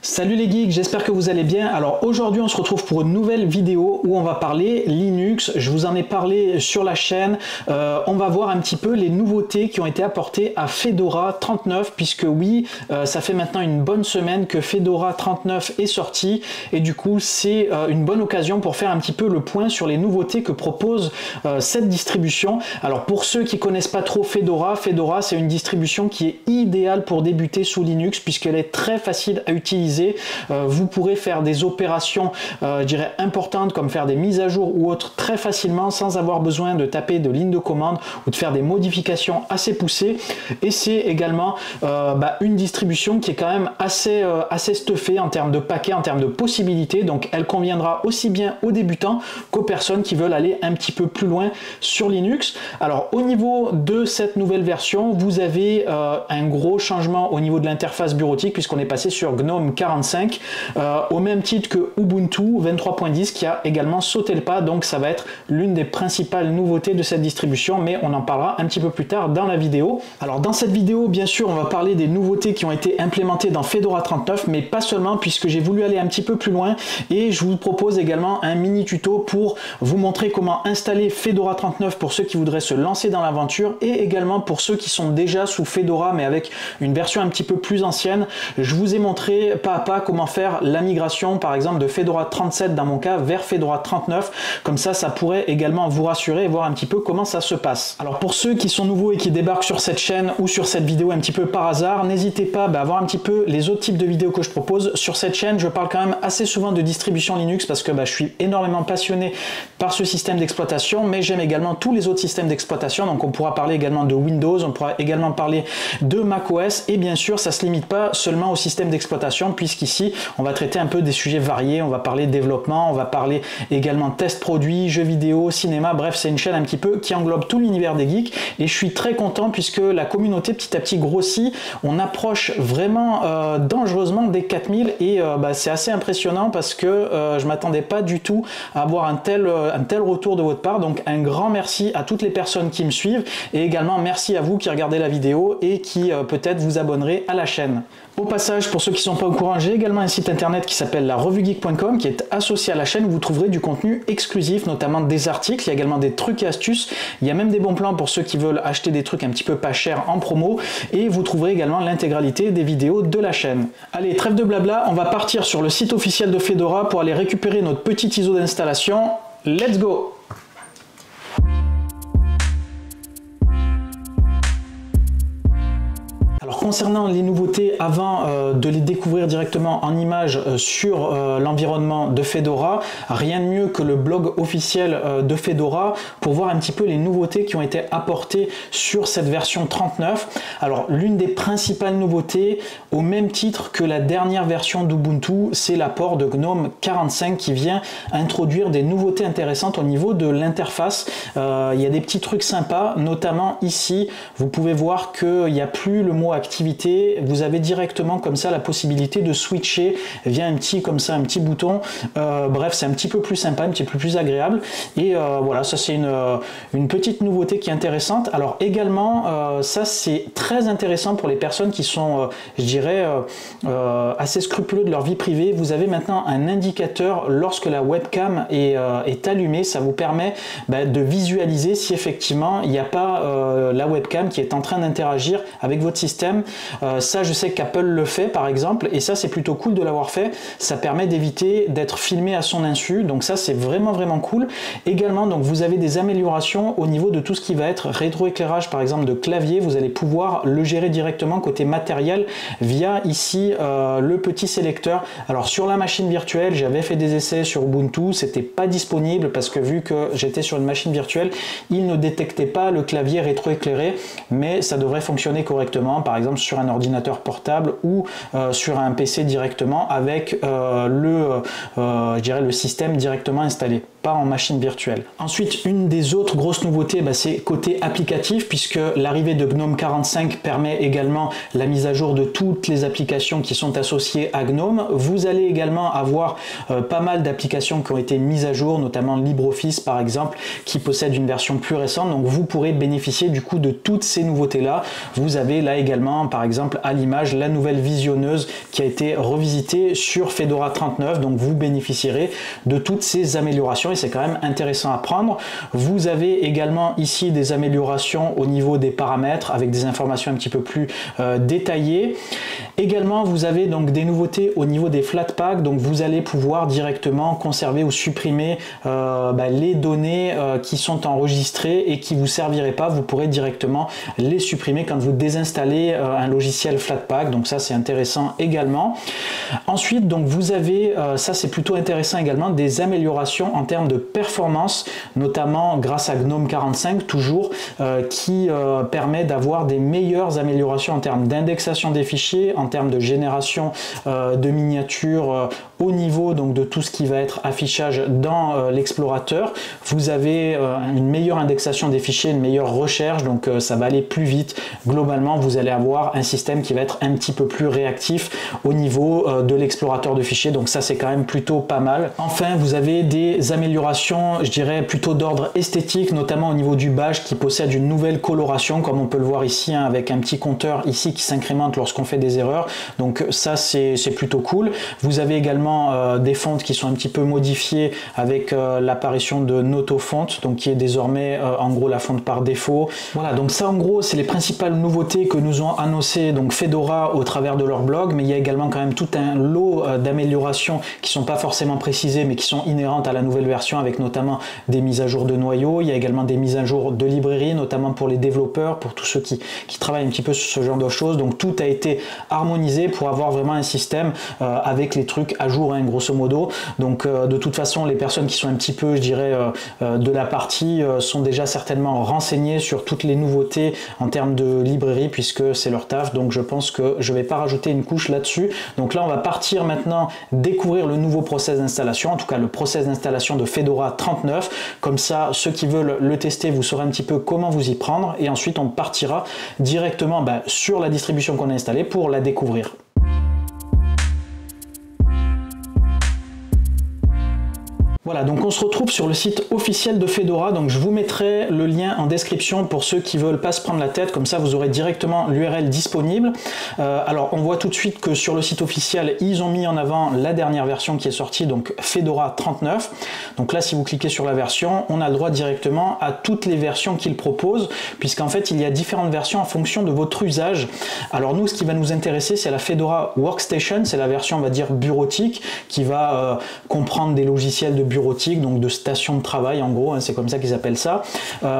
Salut les geeks, j'espère que vous allez bien. Alors aujourd'hui on se retrouve pour une nouvelle vidéo où on va parler Linux. Je vous en ai parlé sur la chaîne. On va voir un petit peu les nouveautés qui ont été apportées à Fedora 39 puisque oui, ça fait maintenant une bonne semaine que Fedora 39 est sorti et du coup c'est une bonne occasion pour faire un petit peu le point sur les nouveautés que propose cette distribution. Alors pour ceux qui connaissent pas trop Fedora, c'est une distribution qui est idéale pour débuter sous Linux puisqu'elle est très facile à utiliser. Vous pourrez faire des opérations je dirais importantes comme faire des mises à jour ou autres très facilement sans avoir besoin de taper de lignes de commande ou de faire des modifications assez poussées. Et c'est également une distribution qui est quand même assez stuffée en termes de paquets, en termes de possibilités. Donc elle conviendra aussi bien aux débutants qu'aux personnes qui veulent aller un petit peu plus loin sur Linux. Alors au niveau de cette nouvelle version, vous avez un gros changement au niveau de l'interface bureautique puisqu'on est passé sur GNOME 45 au même titre que Ubuntu 23.10 qui a également sauté le pas, donc ça va être l'une des principales nouveautés de cette distribution, mais on en parlera un petit peu plus tard dans la vidéo. Alors dans cette vidéo bien sûr on va parler des nouveautés qui ont été implémentées dans Fedora 39, mais pas seulement, puisque j'ai voulu aller un petit peu plus loin et je vous propose également un mini tuto pour vous montrer comment installer Fedora 39 pour ceux qui voudraient se lancer dans l'aventure et également pour ceux qui sont déjà sous Fedora mais avec une version un petit peu plus ancienne. Je vous ai montré pas à pas comment faire la migration par exemple de Fedora 37 dans mon cas vers Fedora 39, comme ça pourrait également vous rassurer et voir un petit peu comment ça se passe. Alors pour ceux qui sont nouveaux et qui débarquent sur cette chaîne ou sur cette vidéo un petit peu par hasard, n'hésitez pas à voir un petit peu les autres types de vidéos que je propose. Sur cette chaîne je parle quand même assez souvent de distribution Linux parce que je suis énormément passionné par ce système d'exploitation, mais j'aime également tous les autres systèmes d'exploitation, donc on pourra parler également de Windows, on pourra également parler de macOS et bien sûr ça ne se limite pas seulement au système d'exploitation puisqu'ici on va traiter un peu des sujets variés, on va parler développement, on va parler également test produits, jeux vidéo, cinéma, bref c'est une chaîne un petit peu qui englobe tout l'univers des geeks et je suis très content puisque la communauté petit à petit grossit, on approche vraiment dangereusement des 4000 et c'est assez impressionnant parce que je m'attendais pas du tout à avoir un tel retour de votre part, donc un grand merci à toutes les personnes qui me suivent et également merci à vous qui regardez la vidéo et qui peut-être vous abonnerez à la chaîne. Au passage, pour ceux qui ne sont pas au courant, j'ai également un site internet qui s'appelle larevuegeek.com qui est associé à la chaîne où vous trouverez du contenu exclusif, notamment des articles, il y a également des trucs et astuces, il y a même des bons plans pour ceux qui veulent acheter des trucs un petit peu pas chers en promo et vous trouverez également l'intégralité des vidéos de la chaîne. Allez, trêve de blabla, on va partir sur le site officiel de Fedora pour aller récupérer notre petit ISO d'installation. Let's go! Alors concernant les nouveautés, avant de les découvrir directement en images sur l'environnement de Fedora, rien de mieux que le blog officiel de Fedora pour voir un petit peu les nouveautés qui ont été apportées sur cette version 39. Alors l'une des principales nouveautés, au même titre que la dernière version d'Ubuntu, c'est l'apport de GNOME 45 qui vient introduire des nouveautés intéressantes au niveau de l'interface. Il y a des petits trucs sympas, notamment ici, vous pouvez voir qu'il n'y a plus le mot activité, vous avez directement comme ça la possibilité de switcher via un petit bouton. Bref, c'est un petit peu plus sympa, un petit peu plus agréable et voilà, ça c'est une petite nouveauté qui est intéressante. Alors également ça c'est très intéressant pour les personnes qui sont je dirais assez scrupuleux de leur vie privée. Vous avez maintenant un indicateur lorsque la webcam est allumée, ça vous permet de visualiser si effectivement il n'y a pas la webcam qui est en train d'interagir avec votre système. Ça je sais qu'Apple le fait par exemple et ça c'est plutôt cool de l'avoir fait, ça permet d'éviter d'être filmé à son insu, donc ça c'est vraiment cool. Également donc vous avez des améliorations au niveau de tout ce qui va être rétroéclairage par exemple de clavier, vous allez pouvoir le gérer directement côté matériel via ici le petit sélecteur. Alors sur la machine virtuelle j'avais fait des essais sur Ubuntu, c'était pas disponible parce que vu que j'étais sur une machine virtuelle il ne détectait pas le clavier rétroéclairé, mais ça devrait fonctionner correctement par exemple sur un ordinateur portable ou sur un PC directement avec je dirais le système directement installé. pas en machine virtuelle. Ensuite, une des autres grosses nouveautés, c'est côté applicatif, puisque l'arrivée de GNOME 45 permet également la mise à jour de toutes les applications qui sont associées à GNOME. Vous allez également avoir pas mal d'applications qui ont été mises à jour, notamment LibreOffice par exemple, qui possède une version plus récente. Donc vous pourrez bénéficier du coup de toutes ces nouveautés-là. Vous avez là également, par exemple, à l'image, la nouvelle visionneuse qui a été revisitée sur Fedora 39. Donc vous bénéficierez de toutes ces améliorations et c'est quand même intéressant à prendre. Vous avez également ici des améliorations au niveau des paramètres avec des informations un petit peu plus détaillées. Également, vous avez donc des nouveautés au niveau des Flatpak. Donc vous allez pouvoir directement conserver ou supprimer les données qui sont enregistrées et qui vous serviraient pas. Vous pourrez directement les supprimer quand vous désinstallez un logiciel Flatpak. Donc ça, c'est intéressant également. Ensuite, donc vous avez, ça c'est plutôt intéressant également, des améliorations en termes de performance, notamment grâce à GNOME 45 toujours, qui permet d'avoir des meilleures améliorations en termes d'indexation des fichiers, en termes de génération de miniatures au niveau donc de tout ce qui va être affichage dans l'explorateur. Vous avez une meilleure indexation des fichiers, une meilleure recherche, donc ça va aller plus vite. Globalement, vous allez avoir un système qui va être un petit peu plus réactif au niveau de l'explorateur de fichiers, donc ça c'est quand même plutôt pas mal. Enfin, vous avez des améliorations, je dirais plutôt d'ordre esthétique, notamment au niveau du badge qui possède une nouvelle coloration, comme on peut le voir ici, hein, avec un petit compteur ici qui s'incrémente lorsqu'on fait des erreurs. Donc ça c'est plutôt cool. Vous avez également des fontes qui sont un petit peu modifiées avec l'apparition de Notofont, donc qui est désormais en gros la fonte par défaut. Voilà, donc ça en gros c'est les principales nouveautés que nous ont annoncé donc Fedora au travers de leur blog, mais il y a également quand même tout un lot d'améliorations qui sont pas forcément précisées mais qui sont inhérentes à la nouvelle version, avec notamment des mises à jour de noyaux. Il y a également des mises à jour de librairies, notamment pour les développeurs, pour tous ceux qui travaillent un petit peu sur ce genre de choses. Donc tout a été harmonisé pour avoir vraiment un système avec les trucs à jour, hein, grosso modo. Donc de toute façon, les personnes qui sont un petit peu, je dirais, de la partie sont déjà certainement renseignées sur toutes les nouveautés en termes de librairie, puisque c'est leur taf. Donc je pense que je vais pas rajouter une couche là-dessus. Donc là, on va partir maintenant découvrir le nouveau process d'installation, en tout cas le process d'installation de Fedora 39. Comme ça, ceux qui veulent le tester, vous saurez un petit peu comment vous y prendre. Et ensuite, on partira directement sur la distribution qu'on a installée pour la découvrir. Voilà, donc on se retrouve sur le site officiel de Fedora, donc je vous mettrai le lien en description pour ceux qui veulent pas se prendre la tête, comme ça vous aurez directement l'URL disponible. Alors on voit tout de suite que sur le site officiel, ils ont mis en avant la dernière version qui est sortie, donc Fedora 39. Donc là, si vous cliquez sur la version, on a le droit directement à toutes les versions qu'ils proposent, puisqu'en fait il y a différentes versions en fonction de votre usage. Alors nous, ce qui va nous intéresser, c'est la Fedora Workstation, c'est la version, on va dire, bureautique, qui va comprendre des logiciels de bureautique, donc de station de travail en gros, hein, c'est comme ça qu'ils appellent ça.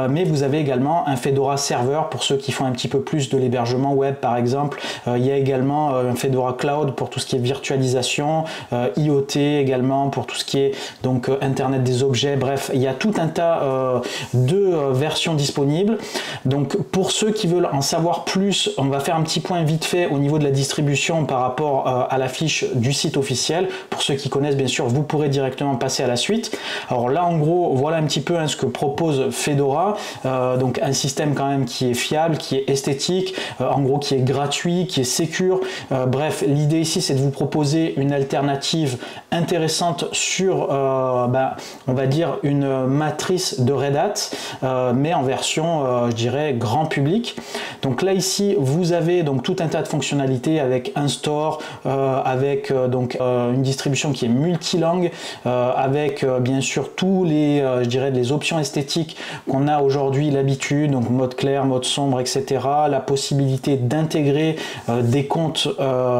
Mais vous avez également un Fedora Server pour ceux qui font un petit peu plus de l'hébergement web par exemple. Il y a également un Fedora Cloud pour tout ce qui est virtualisation, IoT également pour tout ce qui est donc Internet des objets. Bref, il y a tout un tas de versions disponibles. Donc pour ceux qui veulent en savoir plus, on va faire un petit point vite fait au niveau de la distribution par rapport à la fiche du site officiel. Pour ceux qui connaissent, bien sûr, vous pourrez directement passer à la suite. Alors là, en gros, voilà un petit peu ce que propose Fedora. Donc un système quand même qui est fiable, qui est esthétique, en gros qui est gratuit, qui est sécure. Bref, l'idée ici, c'est de vous proposer une alternative intéressante sur, on va dire, une matrice de Red Hat, mais en version, je dirais, grand public. Donc là, ici, vous avez donc tout un tas de fonctionnalités avec un store, avec une distribution qui est multilangue, avec bien sûr tous les, je dirais, les options esthétiques qu'on a aujourd'hui l'habitude, donc mode clair, mode sombre, etc. La possibilité d'intégrer des comptes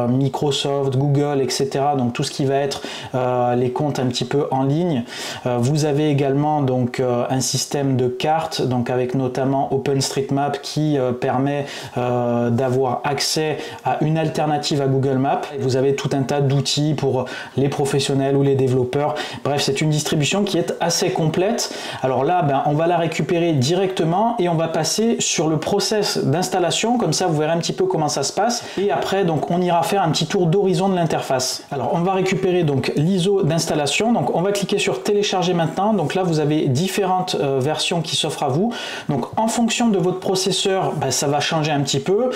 Microsoft, Google, etc. Donc tout ce qui va être les comptes un petit peu en ligne. Vous avez également donc un système de cartes, donc avec notamment OpenStreetMap qui permet d'avoir accès à une alternative à Google Maps. Vous avez tout un tas d'outils pour les professionnels ou les développeurs. Bref, c'est une distribution qui est assez complète. Alors là, on va la récupérer directement et on va passer sur le process d'installation. Comme ça, vous verrez un petit peu comment ça se passe. Et après, donc, on ira faire un petit tour d'horizon de l'interface. Alors, on va récupérer donc l'ISO d'installation. Donc, on va cliquer sur télécharger maintenant. Donc là, vous avez différentes versions qui s'offrent à vous. Donc, en fonction de votre processeur, ça va changer un petit peu.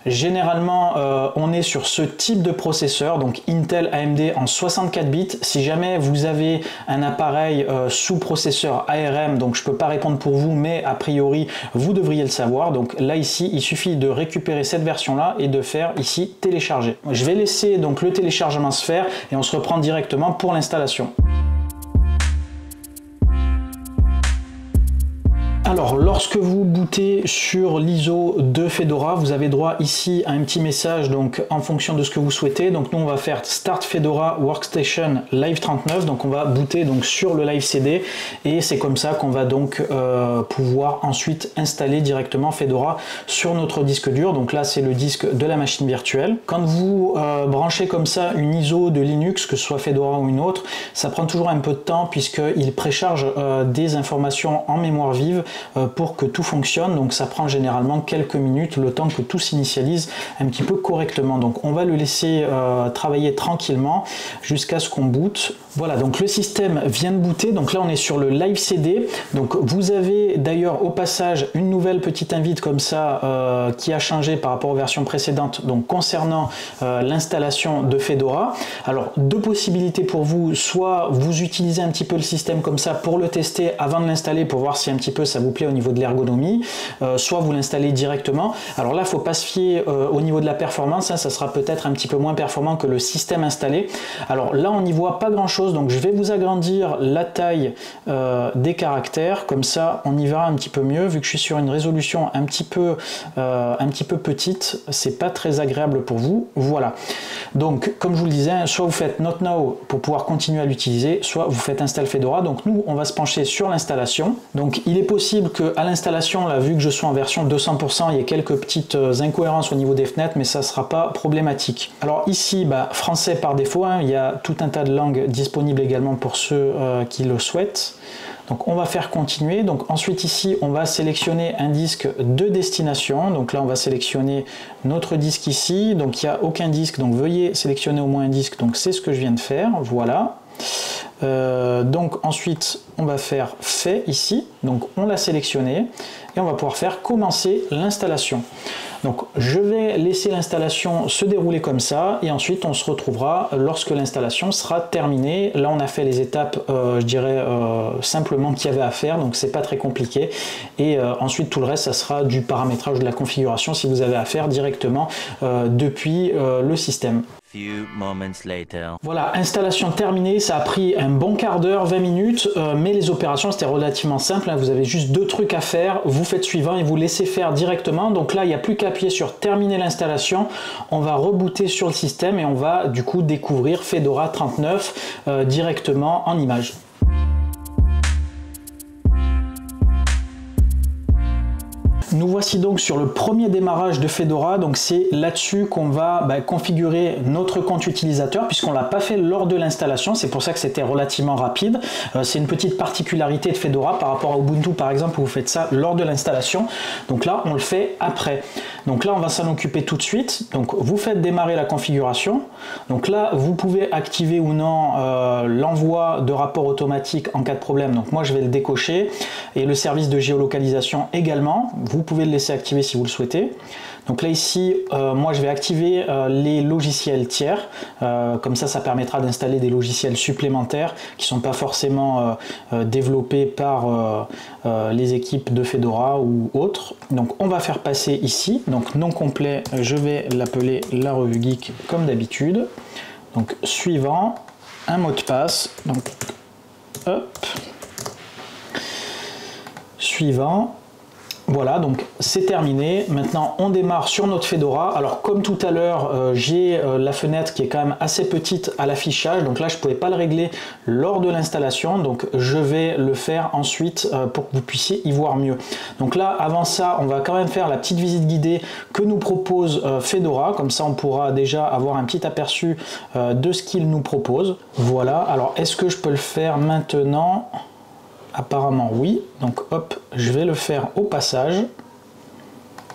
Généralement, on est sur ce type de processeur, donc Intel AMD en 64 bits. Si jamais vous avez un appareil sous processeur ARM, donc je ne peux pas répondre pour vous, mais a priori, vous devriez le savoir. Donc là, ici, il suffit de récupérer cette version-là et de faire ici télécharger. Je vais laisser donc le téléchargement se faire et on se reprend directement pour l'installation. Alors, lorsque vous bootez sur l'ISO de Fedora, vous avez droit ici à un petit message donc en fonction de ce que vous souhaitez. Donc nous, on va faire Start Fedora Workstation Live 39. Donc on va booter donc sur le Live CD et c'est comme ça qu'on va donc pouvoir ensuite installer directement Fedora sur notre disque dur. Donc là, c'est le disque de la machine virtuelle. Quand vous branchez comme ça une ISO de Linux, que ce soit Fedora ou une autre, ça prend toujours un peu de temps puisqu'il précharge des informations en mémoire vive pour que tout fonctionne. Donc ça prend généralement quelques minutes, le temps que tout s'initialise un petit peu correctement. Donc on va le laisser travailler tranquillement jusqu'à ce qu'on boot. Voilà, donc le système vient de booter. Donc là on est sur le Live CD. Donc vous avez d'ailleurs au passage une nouvelle petite invite comme ça qui a changé par rapport aux versions précédentes, donc concernant l'installation de Fedora. Alors deux possibilités pour vous: soit vous utilisez un petit peu le système comme ça pour le tester avant de l'installer, pour voir si un petit peu ça vous plaît au niveau de l'ergonomie, soit vous l'installez directement. Alors là, il ne faut pas se fier au niveau de la performance, hein, ça sera peut-être un petit peu moins performant que le système installé. Alors là, on n'y voit pas grand-chose, donc je vais vous agrandir la taille des caractères, comme ça on y verra un petit peu mieux. Vu que je suis sur une résolution un petit peu petite, c'est pas très agréable pour vous. Voilà. Donc, comme je vous le disais, soit vous faites Not Now pour pouvoir continuer à l'utiliser, soit vous faites Install Fedora. Donc nous, on va se pencher sur l'installation. Donc il est possible qu'à l'installation, là, vu que je suis en version 200%, il y ait quelques petites incohérences au niveau des fenêtres, mais ça ne sera pas problématique. Alors ici, français par défaut, hein, il y a tout un tas de langues disponibles également pour ceux qui le souhaitent. Donc on va faire continuer. Donc ensuite ici on va sélectionner un disque de destination. Donc là on va sélectionner notre disque ici. Donc il n'y a aucun disque, donc veuillez sélectionner au moins un disque. Donc c'est ce que je viens de faire. Voilà. Donc ensuite on va faire fait ici. Donc on l'a sélectionné et on va pouvoir faire commencer l'installation. Donc je vais laisser l'installation se dérouler comme ça et ensuite on se retrouvera lorsque l'installation sera terminée. Là on a fait les étapes je dirais simplement qu'il y avait à faire, donc c'est pas très compliqué, et ensuite tout le reste ça sera du paramétrage de la configuration si vous avez à faire directement depuis le système. Voilà, installation terminée, ça a pris un bon quart d'heure, 20 minutes, mais les opérations c'était relativement simple, hein. Vous avez juste deux trucs à faire, vous faites suivant et vous laissez faire directement. Donc là il n'y a plus qu'à appuyer sur terminer l'installation, on va rebooter sur le système et on va du coup découvrir Fedora 39 directement en image. Nous voici donc sur le premier démarrage de Fedora. Donc c'est là-dessus qu'on va configurer notre compte utilisateur, puisqu'on ne l'a pas fait lors de l'installation. C'est pour ça que c'était relativement rapide. C'est une petite particularité de Fedora par rapport à Ubuntu par exemple, où vous faites ça lors de l'installation. Donc là on le fait après. Donc là on va s'en occuper tout de suite. Donc vous faites démarrer la configuration. Donc là vous pouvez activer ou non l'envoi de rapport automatique en cas de problème. Donc moi je vais le décocher, et le service de géolocalisation également. Vous pouvez le laisser activer si vous le souhaitez. Donc là ici, moi je vais activer les logiciels tiers, comme ça permettra d'installer des logiciels supplémentaires qui ne sont pas forcément développés par les équipes de Fedora ou autres. Donc on va faire passer ici, donc nom complet, je vais l'appeler la revue geek comme d'habitude. Donc suivant, un mot de passe, donc hop, suivant. Voilà, donc c'est terminé. Maintenant, on démarre sur notre Fedora. Alors, comme tout à l'heure, j'ai la fenêtre qui est quand même assez petite à l'affichage. Donc là, je ne pouvais pas le régler lors de l'installation. Donc, je vais le faire ensuite pour que vous puissiez y voir mieux. Donc là, avant ça, on va quand même faire la petite visite guidée que nous propose Fedora. Comme ça, on pourra déjà avoir un petit aperçu de ce qu'il nous propose. Voilà. Alors, est-ce que je peux le faire maintenant ? Apparemment oui, donc hop, je vais le faire au passage.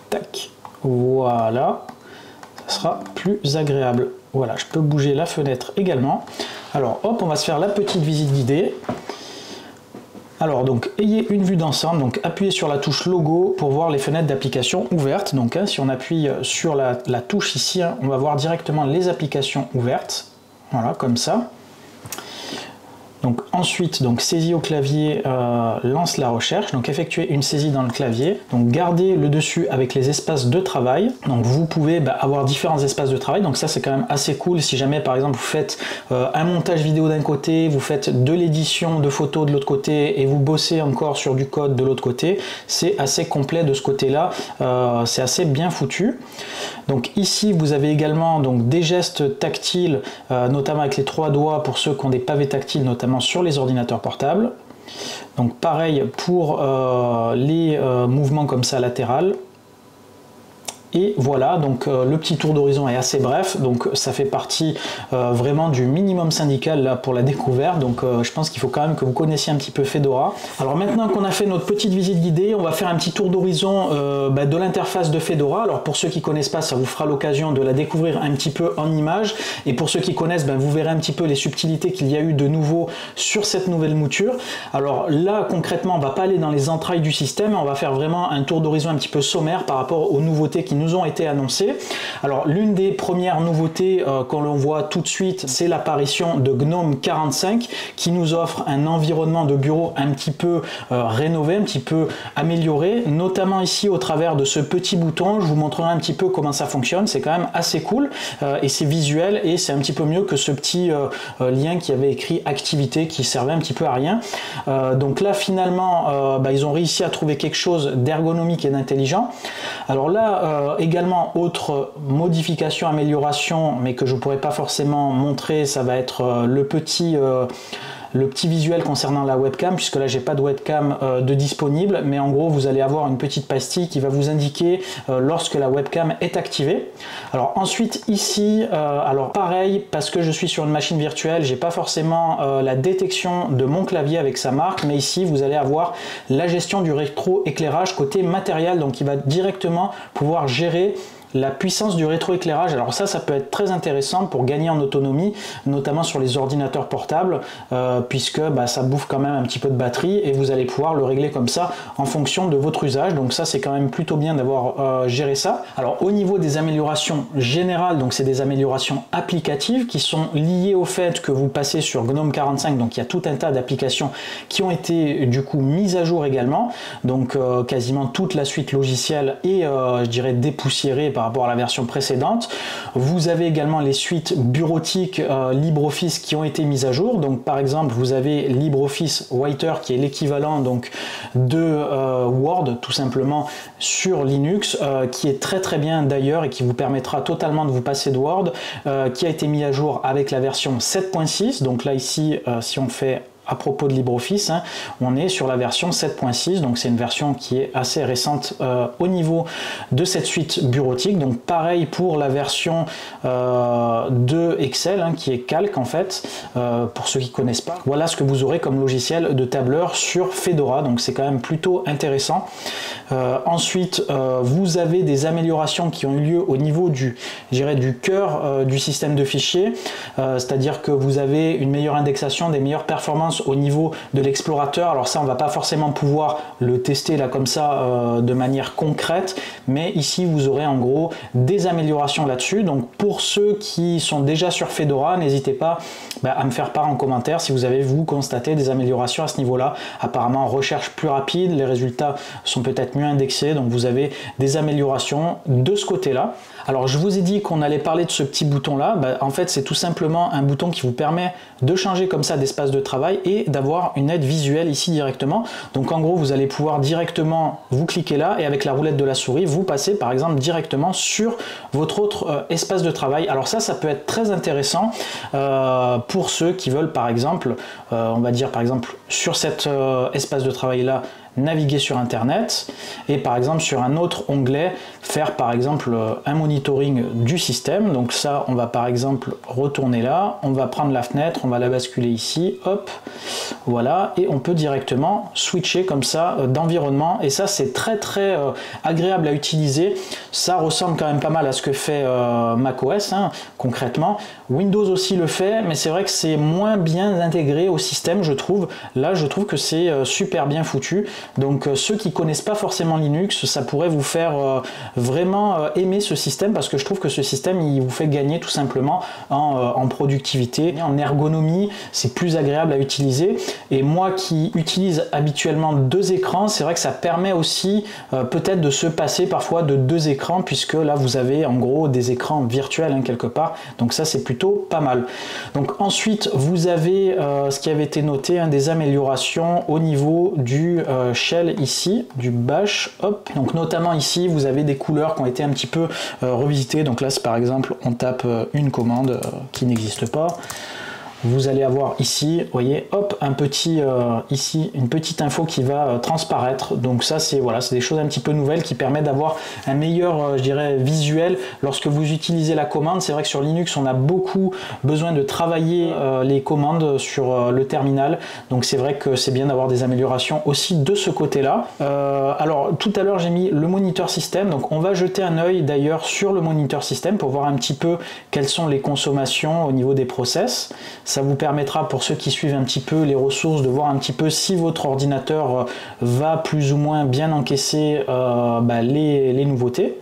Tac, voilà, ça sera plus agréable. Voilà, je peux bouger la fenêtre également. Alors hop, on va se faire la petite visite guidée. Alors donc, ayez une vue d'ensemble, donc appuyez sur la touche logo pour voir les fenêtres d'applications ouvertes. Donc si on appuie sur la touche ici, on va voir directement les applications ouvertes. Voilà, comme ça. Donc ensuite, donc saisie au clavier, lance la recherche, donc effectuez une saisie dans le clavier, donc gardez le dessus avec les espaces de travail, donc vous pouvez avoir différents espaces de travail, donc ça c'est quand même assez cool si jamais par exemple vous faites un montage vidéo d'un côté, vous faites de l'édition de photos de l'autre côté et vous bossez encore sur du code de l'autre côté, c'est assez complet de ce côté-là, c'est assez bien foutu. Donc ici vous avez également donc des gestes tactiles, notamment avec les 3 doigts pour ceux qui ont des pavés tactiles, notamment sur les ordinateurs portables. Donc pareil pour les mouvements comme ça latéral. Et voilà, donc le petit tour d'horizon est assez bref, donc ça fait partie vraiment du minimum syndical là, pour la découverte, donc je pense qu'il faut quand même que vous connaissiez un petit peu Fedora. Alors maintenant qu'on a fait notre petite visite guidée, on va faire un petit tour d'horizon de l'interface de Fedora. Alors pour ceux qui ne connaissent pas, ça vous fera l'occasion de la découvrir un petit peu en images, et pour ceux qui connaissent, vous verrez un petit peu les subtilités qu'il y a eu de nouveau sur cette nouvelle mouture. Alors là concrètement, on ne va pas aller dans les entrailles du système, on va faire vraiment un tour d'horizon un petit peu sommaire par rapport aux nouveautés qui nous ont été annoncées. Alors l'une des premières nouveautés qu'on voit tout de suite, c'est l'apparition de GNOME 45 qui nous offre un environnement de bureau un petit peu rénové, un petit peu amélioré, notamment ici au travers de ce petit bouton. Je vous montrerai un petit peu comment ça fonctionne, c'est quand même assez cool et c'est visuel et c'est un petit peu mieux que ce petit lien qui avait écrit activité qui servait un petit peu à rien. Donc là finalement ils ont réussi à trouver quelque chose d'ergonomique et d'intelligent. Alors là également autre modification, amélioration, mais que je ne pourrais pas forcément montrer, ça va être le petit visuel concernant la webcam, puisque là j'ai pas de webcam de disponible, mais en gros vous allez avoir une petite pastille qui va vous indiquer lorsque la webcam est activée. Alors ensuite ici, alors pareil, parce que je suis sur une machine virtuelle, j'ai pas forcément la détection de mon clavier avec sa marque, mais ici vous allez avoir la gestion du rétroéclairage côté matériel, donc il va directement pouvoir gérer la puissance du rétroéclairage. Alors ça peut être très intéressant pour gagner en autonomie, notamment sur les ordinateurs portables, puisque ça bouffe quand même un petit peu de batterie et vous allez pouvoir le régler comme ça en fonction de votre usage. Donc ça c'est quand même plutôt bien d'avoir géré ça. Alors au niveau des améliorations générales, donc c'est des améliorations applicatives qui sont liées au fait que vous passez sur GNOME 45, donc il y a tout un tas d'applications qui ont été du coup mises à jour également, donc quasiment toute la suite logicielle est je dirais dépoussiérée par rapport à la version précédente. Vous avez également les suites bureautiques LibreOffice qui ont été mises à jour. Donc par exemple, vous avez LibreOffice Writer qui est l'équivalent donc de Word tout simplement sur Linux, qui est très bien d'ailleurs et qui vous permettra totalement de vous passer de Word, qui a été mis à jour avec la version 7.6. Donc là ici, si on fait à propos de LibreOffice, on est sur la version 7.6, donc c'est une version qui est assez récente au niveau de cette suite bureautique. Donc pareil pour la version de Excel, qui est Calc en fait, pour ceux qui ne connaissent pas. Voilà ce que vous aurez comme logiciel de tableur sur Fedora, donc c'est quand même plutôt intéressant. Ensuite, vous avez des améliorations qui ont eu lieu au niveau du cœur du système de fichiers, c'est-à-dire que vous avez une meilleure indexation, des meilleures performances au niveau de l'explorateur. Alors ça on va pas forcément pouvoir le tester là comme ça de manière concrète, mais ici vous aurez en gros des améliorations là-dessus. Donc pour ceux qui sont déjà sur Fedora, n'hésitez pas à me faire part en commentaire si vous avez vous constaté des améliorations à ce niveau-là. Apparemment recherche plus rapide, les résultats sont peut-être mieux indexés, donc vous avez des améliorations de ce côté-là. Alors je vous ai dit qu'on allait parler de ce petit bouton là, en fait c'est tout simplement un bouton qui vous permet de changer comme ça d'espace de travail et d'avoir une aide visuelle ici directement. Donc en gros, vous allez pouvoir directement, vous cliquez là et avec la roulette de la souris, vous passez par exemple directement sur votre autre espace de travail. Alors ça peut être très intéressant pour ceux qui veulent par exemple, on va dire par exemple sur cet espace de travail là, naviguer sur internet et par exemple sur un autre onglet faire par exemple un monitoring du système. Donc ça, on va par exemple retourner là, on va prendre la fenêtre, on va la basculer ici, hop, voilà, et on peut directement switcher comme ça d'environnement, et ça c'est très agréable à utiliser. Ça ressemble quand même pas mal à ce que fait macOS concrètement. Windows aussi le fait, mais c'est vrai que c'est moins bien intégré au système, je trouve. Là, je trouve que c'est super bien foutu. Donc ceux qui connaissent pas forcément Linux, ça pourrait vous faire vraiment aimer ce système, parce que je trouve que ce système il vous fait gagner tout simplement en productivité, en ergonomie. C'est plus agréable à utiliser, et moi qui utilise habituellement deux écrans, c'est vrai que ça permet aussi peut-être de se passer parfois de deux écrans, puisque là vous avez en gros des écrans virtuels quelque part, donc ça c'est plutôt pas mal. Donc ensuite vous avez ce qui avait été noté, des améliorations au niveau du shell ici, du bash, hop. Donc notamment ici vous avez des couleurs qui ont été un petit peu revisitées. Donc là par exemple on tape une commande qui n'existe pas, vous allez avoir ici, vous voyez, hop, un petit ici, une petite info qui va transparaître. Donc ça c'est voilà, c'est des choses un petit peu nouvelles qui permettent d'avoir un meilleur je dirais visuel lorsque vous utilisez la commande. C'est vrai que sur Linux on a beaucoup besoin de travailler les commandes sur le terminal, donc c'est vrai que c'est bien d'avoir des améliorations aussi de ce côté là. Alors tout à l'heure j'ai mis le moniteur système, donc on va jeter un œil d'ailleurs sur le moniteur système pour voir un petit peu quelles sont les consommations au niveau des process. Ça vous permettra, pour ceux qui suivent un petit peu les ressources, de voir un petit peu si votre ordinateur va plus ou moins bien encaisser les nouveautés.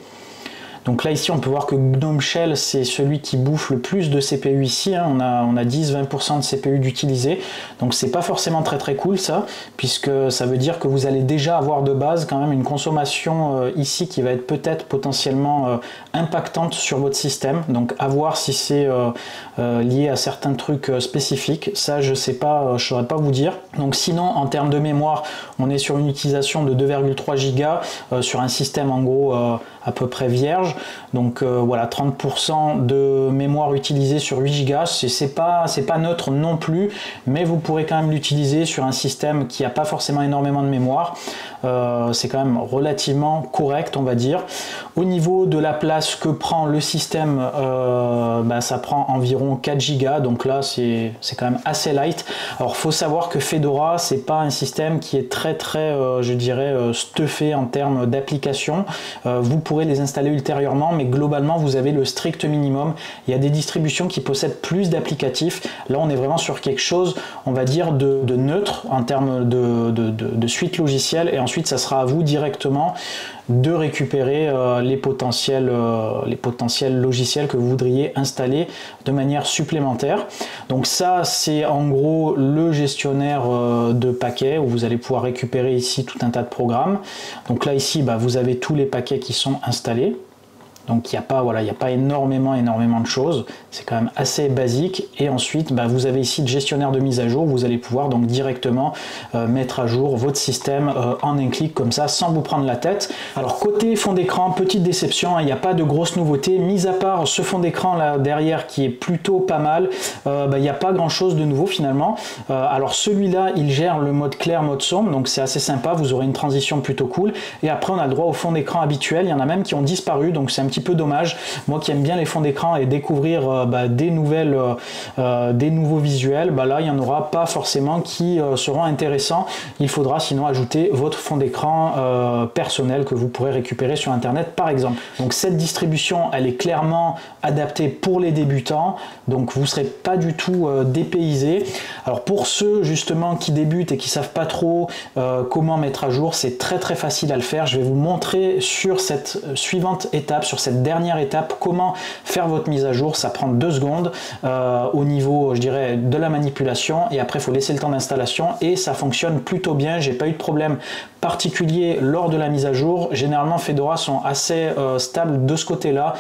Donc là ici on peut voir que GNOME Shell c'est celui qui bouffe le plus de CPU ici, on a 10-20% de CPU d'utilisé, donc c'est pas forcément très cool ça, puisque ça veut dire que vous allez déjà avoir de base quand même une consommation ici qui va être peut-être potentiellement impactante sur votre système. Donc à voir si c'est lié à certains trucs spécifiques, ça je sais pas, je saurais pas vous dire. Donc sinon en termes de mémoire on est sur une utilisation de 2,3 Go sur un système en gros à peu près vierge. Donc voilà, 30% de mémoire utilisée sur 8 Go, c'est pas neutre non plus, mais vous pourrez quand même l'utiliser sur un système qui n'a pas forcément énormément de mémoire. C'est quand même relativement correct, on va dire. Au niveau de la place que prend le système, ça prend environ 4 Go, donc là c'est quand même assez light. Alors faut savoir que Fedora c'est pas un système qui est très je dirais stuffé en termes d'applications. Vous pourrez les installer ultérieurement, mais globalement vous avez le strict minimum. Il y a des distributions qui possèdent plus d'applicatifs. Là on est vraiment sur quelque chose, on va dire de neutre en termes de suite logicielle, et ensuite ça sera à vous directement de récupérer les potentiels logiciels que vous voudriez installer de manière supplémentaire. Donc ça c'est en gros le gestionnaire de paquets, où vous allez pouvoir récupérer ici tout un tas de programmes. Donc là ici vous avez tous les paquets qui sont installés. Donc il n'y a pas énormément de choses, c'est quand même assez basique. Et ensuite vous avez ici le gestionnaire de mise à jour, vous allez pouvoir donc directement mettre à jour votre système en un clic comme ça, sans vous prendre la tête. Alors côté fond d'écran, petite déception, il n'y a pas de grosses nouveautés, mis à part ce fond d'écran là derrière qui est plutôt pas mal. Il n'y a pas grand chose de nouveau finalement. Alors celui-là il gère le mode clair, mode sombre, donc c'est assez sympa, vous aurez une transition plutôt cool. Et après on a le droit au fond d'écran habituel, il y en a même qui ont disparu, donc c'est un petit peu dommage. Moi qui aime bien les fonds d'écran et découvrir des nouveaux visuels, là il n'y en aura pas forcément qui seront intéressants. Il faudra sinon ajouter votre fond d'écran personnel que vous pourrez récupérer sur internet par exemple. Donc cette distribution elle est clairement adaptée pour les débutants, donc vous ne serez pas du tout dépaysé. Alors pour ceux justement qui débutent et qui savent pas trop comment mettre à jour, c'est très facile à le faire. Je vais vous montrer sur cette suivante étape, sur cette dernière étape, comment faire votre mise à jour. Ça prend 2 secondes au niveau je dirais de la manipulation, et après il faut laisser le temps d'installation et ça fonctionne plutôt bien. J'ai pas eu de problème particulier lors de la mise à jour. Généralement, Fedora sont assez stables de ce côté-là,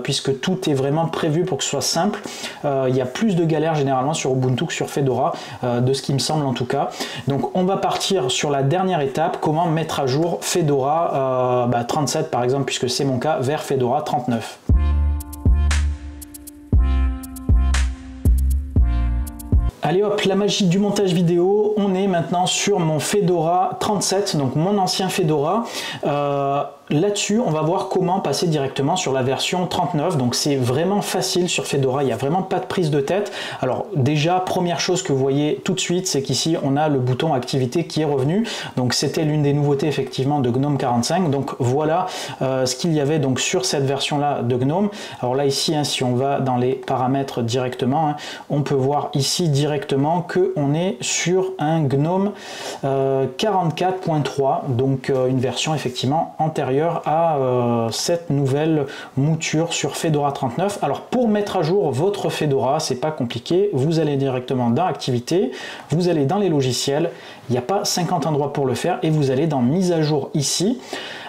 puisque tout est vraiment prévu pour que ce soit simple. Il y a plus de galères généralement sur Ubuntu que sur Fedora, de ce qui me semble en tout cas. Donc on va partir sur la dernière étape, comment mettre à jour Fedora 37 par exemple, puisque c'est mon cas, vers Fedora 39. Allez hop, la magie du montage vidéo, on est maintenant sur mon Fedora 37, donc mon ancien Fedora. Là-dessus, on va voir comment passer directement sur la version 39. Donc c'est vraiment facile sur Fedora, il n'y a vraiment pas de prise de tête. Alors déjà, première chose que vous voyez tout de suite, c'est qu'ici on a le bouton activité qui est revenu. Donc c'était l'une des nouveautés effectivement de GNOME 45. Donc voilà ce qu'il y avait donc sur cette version-là de GNOME. Alors là ici, si on va dans les paramètres directement, on peut voir ici directement qu'on est sur un GNOME 44.3, donc une version effectivement antérieure à cette nouvelle mouture sur Fedora 39. Alors pour mettre à jour votre Fedora, c'est pas compliqué, vous allez directement dans Activités, vous allez dans les logiciels, il n'y a pas 50 endroits pour le faire, et vous allez dans Mise à jour ici.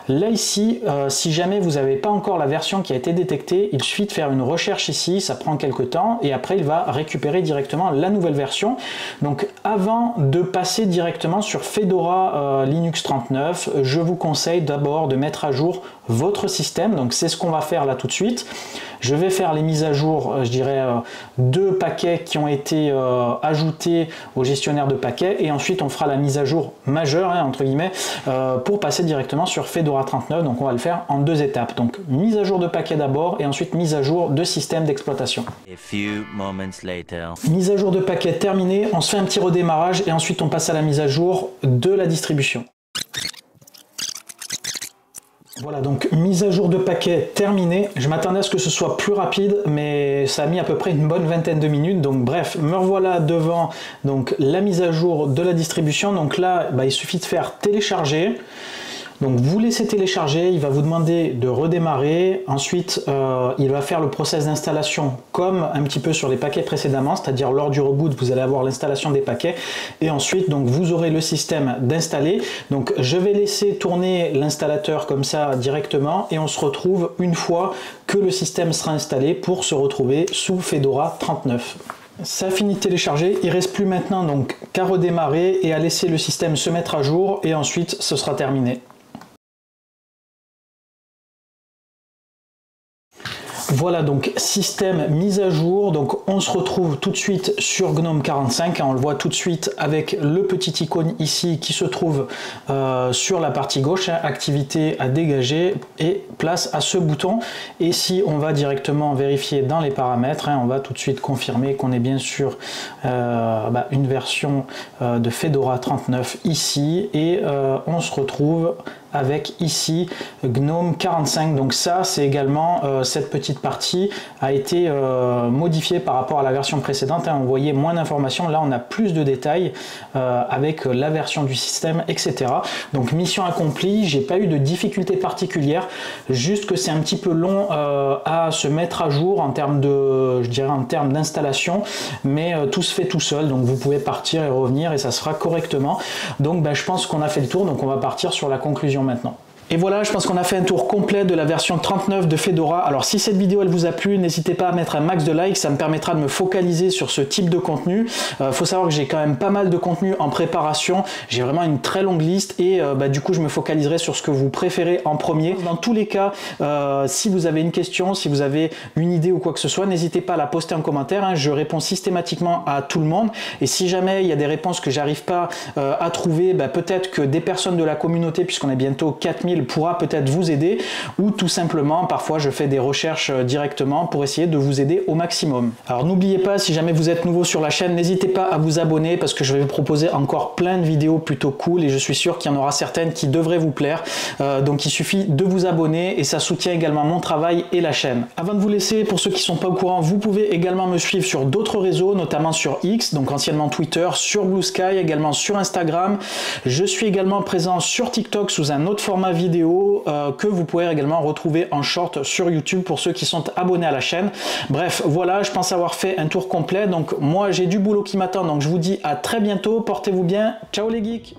Là ici, si jamais vous n'avez pas encore la version qui a été détectée, il suffit de faire une recherche ici, ça prend quelques temps, et après il va récupérer directement la nouvelle version. Donc avant de passer directement sur Fedora Linux 39, je vous conseille d'abord de mettre à jour votre système. Donc c'est ce qu'on va faire là tout de suite. Je vais faire les mises à jour, je dirais 2 paquets qui ont été ajoutés au gestionnaire de paquets, et ensuite on fera la mise à jour majeure, entre guillemets, pour passer directement sur Fedora 39. Donc on va le faire en 2 étapes. Donc mise à jour de paquets d'abord, et ensuite mise à jour de système d'exploitation. Mise à jour de paquets terminée, on se fait un petit redémarrage, et ensuite on passe à la mise à jour de la distribution. Voilà, donc mise à jour de paquet terminée. Je m'attendais à ce que ce soit plus rapide, mais ça a mis à peu près une bonne vingtaine de minutes. Donc bref, me revoilà devant donc la mise à jour de la distribution. Donc là, il suffit de faire télécharger. Donc vous laissez télécharger, il va vous demander de redémarrer, ensuite il va faire le process d'installation comme un petit peu sur les paquets précédemment, c'est-à-dire lors du reboot vous allez avoir l'installation des paquets, et ensuite donc vous aurez le système d'installer. Donc je vais laisser tourner l'installateur comme ça directement, et on se retrouve une fois que le système sera installé pour se retrouver sous Fedora 39. Ça a fini de télécharger, il ne reste plus maintenant donc qu'à redémarrer et à laisser le système se mettre à jour, et ensuite ce sera terminé. Voilà, donc système mise à jour. Donc on se retrouve tout de suite sur GNOME 45, on le voit tout de suite avec le petit icône ici qui se trouve sur la partie gauche, activité à dégager, et place à ce bouton. Et si on va directement vérifier dans les paramètres, on va tout de suite confirmer qu'on est bien sur une version de Fedora 39 ici, et on se retrouve avec ici GNOME 45. Donc ça, c'est également cette petite partie a été modifiée par rapport à la version précédente. On voyait moins d'informations, là on a plus de détails avec la version du système, etc. Donc mission accomplie, j'ai pas eu de difficultés particulières, juste que c'est un petit peu long à se mettre à jour en termes de, je dirais en termes d'installation, mais tout se fait tout seul, donc vous pouvez partir et revenir et ça se fera correctement. Donc je pense qu'on a fait le tour, donc on va partir sur la conclusion maintenant. Et voilà, je pense qu'on a fait un tour complet de la version 39 de Fedora. Alors si cette vidéo elle vous a plu, n'hésitez pas à mettre un max de likes, ça me permettra de me focaliser sur ce type de contenu. Faut savoir que j'ai quand même pas mal de contenu en préparation, j'ai vraiment une très longue liste, et du coup je me focaliserai sur ce que vous préférez en premier. Dans tous les cas, si vous avez une question, si vous avez une idée ou quoi que ce soit, n'hésitez pas à la poster en commentaire, je réponds systématiquement à tout le monde, et si jamais il y a des réponses que j'arrive pas à trouver, peut-être que des personnes de la communauté, puisqu'on est bientôt 4000, pourra peut-être vous aider, ou tout simplement parfois je fais des recherches directement pour essayer de vous aider au maximum. Alors n'oubliez pas, si jamais vous êtes nouveau sur la chaîne, n'hésitez pas à vous abonner, parce que je vais vous proposer encore plein de vidéos plutôt cool, et je suis sûr qu'il y en aura certaines qui devraient vous plaire. Donc il suffit de vous abonner, et ça soutient également mon travail et la chaîne. Avant de vous laisser, pour ceux qui ne sont pas au courant, vous pouvez également me suivre sur d'autres réseaux, notamment sur X, donc anciennement Twitter, sur Blue Sky, également sur Instagram. Je suis également présent sur TikTok sous un autre format vidéo que vous pouvez également retrouver en short sur YouTube pour ceux qui sont abonnés à la chaîne. Bref, voilà, je pense avoir fait un tour complet. Donc moi j'ai du boulot qui m'attend, donc je vous dis à très bientôt, portez-vous bien, ciao les geeks.